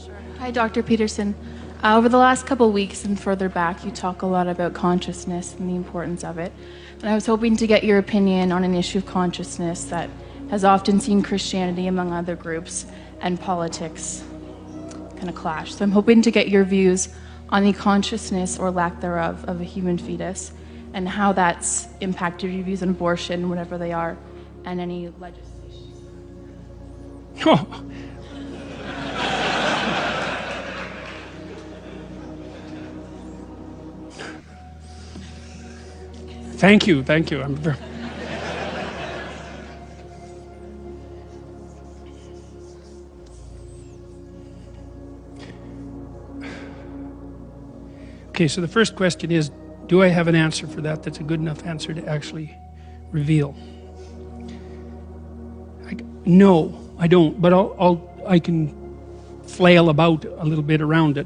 Sure. Hi, Dr. Peterson. Over the last couple of weeks and further back, you talk a lot about consciousness and the importance of it. And I was hoping to get your opinion on an issue of consciousness that has often seen Christianity, among other groups, and politics kind of clash. So I'm hoping to get your views on the consciousness or lack thereof of a human fetus and how that's impacted your views on abortion, whatever they are, and any legislation. Oh. Thank you. I'm very... Okay, so the first question is, do I have an answer for that that's a good enough answer to actually reveal? No, I don't, but I can flail about a little bit around it.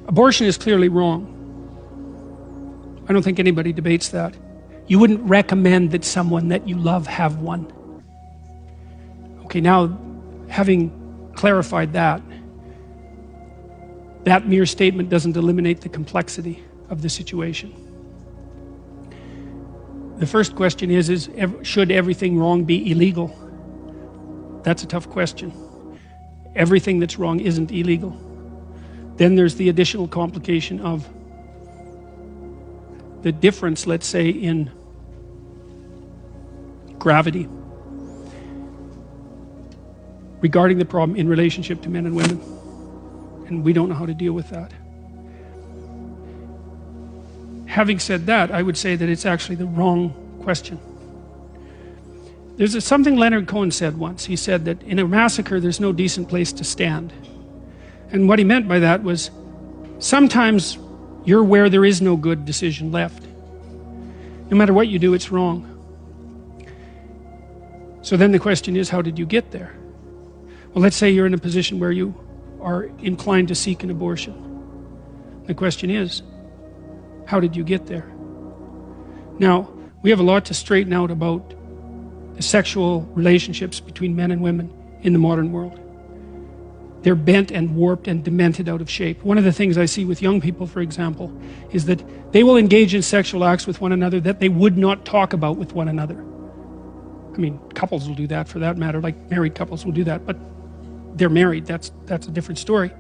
Abortion is clearly wrong. I don't think anybody debates that. You wouldn't recommend that someone that you love have one. Okay, now, having clarified that mere statement doesn't eliminate the complexity of the situation. The first question is should everything wrong be illegal? That's a tough question. Everything that's wrong isn't illegal. Then there's the additional complication of the difference, let's say, in gravity regarding the problem in relationship to men and women. And we don't know how to deal with that. Having said that, I would say that it's actually the wrong question. There's something Leonard Cohen said once. He said that in a massacre there's no decent place to stand. And what he meant by that was sometimes you're where there is no good decision left. No matter what you do, it's wrong. So then the question is, how did you get there? Well, let's say you're in a position where you are inclined to seek an abortion. The question is, how did you get there? Now, we have a lot to straighten out about the sexual relationships between men and women in the modern world. They're bent and warped and demented out of shape. One of the things I see with young people, for example, is that they will engage in sexual acts with one another that they would not talk about with one another. I mean, couples will do that for that matter, like married couples will do that, but they're married, that's a different story.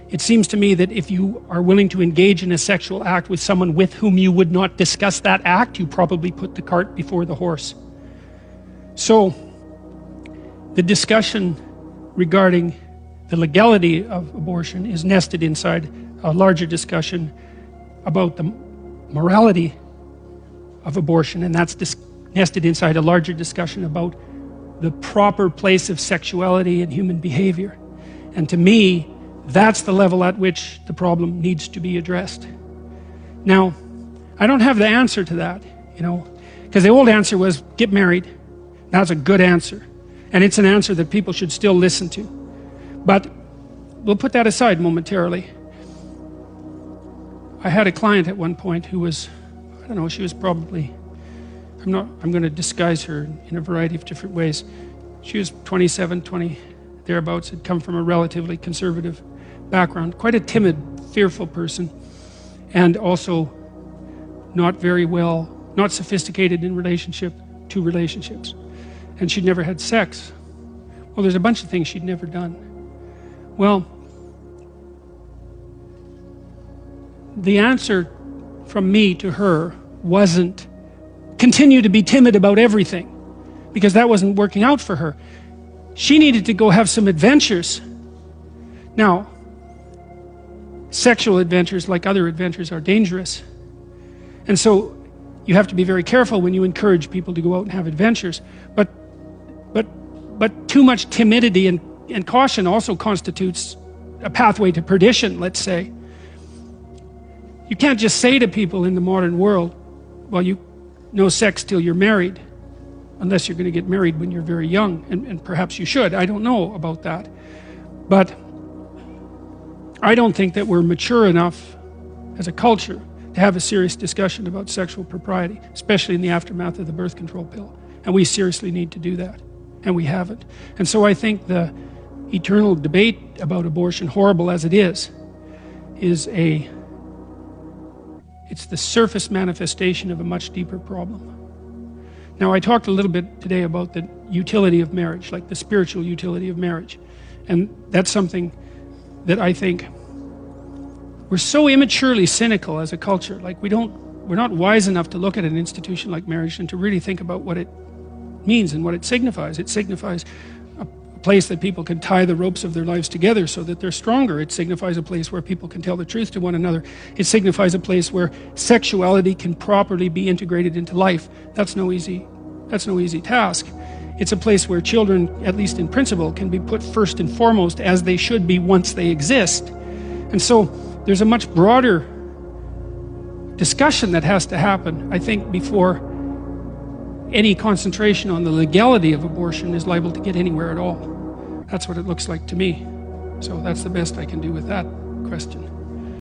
It seems to me that if you are willing to engage in a sexual act with someone with whom you would not discuss that act, you probably put the cart before the horse. So, the discussion regarding the legality of abortion is nested inside a larger discussion about the morality of abortion, and that's nested inside a larger discussion about the proper place of sexuality in human behavior. And to me, that's the level at which the problem needs to be addressed. Now, I don't have the answer to that, because the old answer was get married. That's a good answer, and it's an answer that people should still listen to. But we'll put that aside momentarily. I had a client at one point who was, I don't know, she was probably, I'm going to disguise her in a variety of different ways. She was 27, 20, thereabouts, had come from a relatively conservative background, quite a timid, fearful person, and also not very well, not sophisticated in relationships. And she'd never had sex. Well, there's a bunch of things she'd never done. Well, the answer from me to her wasn't continue to be timid about everything, because that wasn't working out for her. She needed to go have some adventures. Now, sexual adventures, like other adventures, are dangerous. And so you have to be very careful when you encourage people to go out and have adventures. But too much timidity and caution also constitutes a pathway to perdition, let's say. You can't just say to people in the modern world, well, no sex till you're married, unless you're going to get married when you're very young, and perhaps you should. I don't know about that. But I don't think that we're mature enough as a culture to have a serious discussion about sexual propriety, especially in the aftermath of the birth control pill. And we seriously need to do that. And we haven't. And so I think the eternal debate about abortion, horrible as it is it's the surface manifestation of a much deeper problem. Now, I talked a little bit today about the utility of marriage, like the spiritual utility of marriage. And that's something that I think we're so immaturely cynical as a culture. Like we're not wise enough to look at an institution like marriage and to really think about what it means and what it signifies. It signifies a place that people can tie the ropes of their lives together so that they're stronger. It signifies a place where people can tell the truth to one another. It signifies a place where sexuality can properly be integrated into life. That's no easy task. It's a place where children, at least in principle, can be put first and foremost as they should be once they exist. And so there's a much broader discussion that has to happen, I think, before any concentration on the legality of abortion is liable to get anywhere at all. That's what it looks like to me. So that's the best I can do with that question.